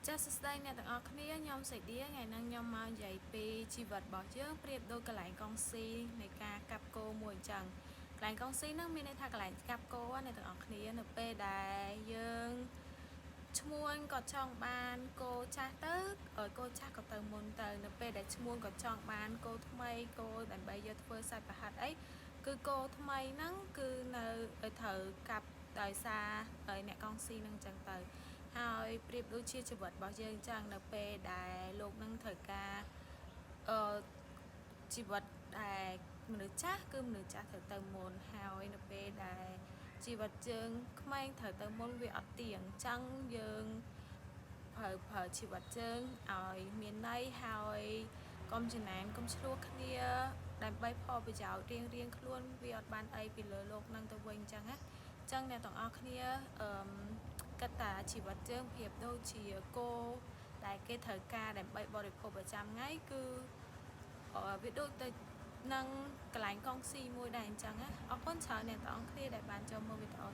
ចាសស្ដីអ្នកទាំងអស់គ្នាខ្ញុំសេឌីថ្ងៃនេះខ្ញុំមកនិយាយពីជីវិតរបស់យើងប្រៀបដូចកន្លែងកុងស៊ីនៃការកាប់គោមួយអញ្ចឹងកន្លែងកុងស៊ីហ្នឹងមានន័យថាកន្លែងកាប់គោអ្នកទាំងអស់គ្នានៅពេលដែលយើងឈ្មួញក៏ចង់បានគោចាស់ទៅឲ្យគោចាស់ក៏ទៅមុនទៅនៅពេលដែលឈ្មួញក៏ចង់បានគោថ្មីគោដើម្បីយកធ្វើសាច់ប្រហិតអីគឺគោថ្មីហ្នឹងគឺនៅត្រូវកាប់ដោយសារអ្នកកុងស៊ីហ្នឹងអញ្ចឹងទៅហើយប្រៀបដូចជាជីវិតរបស់យើងអញ្ចឹងនៅពេលដែលលោកនឹងត្រូវការជីវិតដែលមនុស្សចាស់គឺមនុស្សចាស់ត្រូវទៅមុនហើយនៅពេលដែលជីវិតយើងក្មេងត្រូវទៅមុនវាអត់ទៀងអញ្ចឹងយើងប្រើជីវិតយើងឲ្យមានន័យហើយកុំចំណានកុំឆ្លោះគ្នាដើម្បីផលប្រយោជន៍រៀងខ្លួនវាអត់បានអីពីលើโลกហ្នឹងទៅវិញអញ្ចឹងណាអញ្ចឹងអ្នកទាំងអស់គ្នាគិតថាជីវិតយើងប្រៀបដូចជាគោដែលគេត្រូវការដើម្បីបរិភោគប្រចាំថ្ងៃគឺវាដូចទៅនឹងកន្លែងកុងស៊ីមួយដែរអញ្ចឹងណាអរគុណច្រើនអ្នកទាំងអស់គ្នាដែលបានចូលមើលវីដេអូ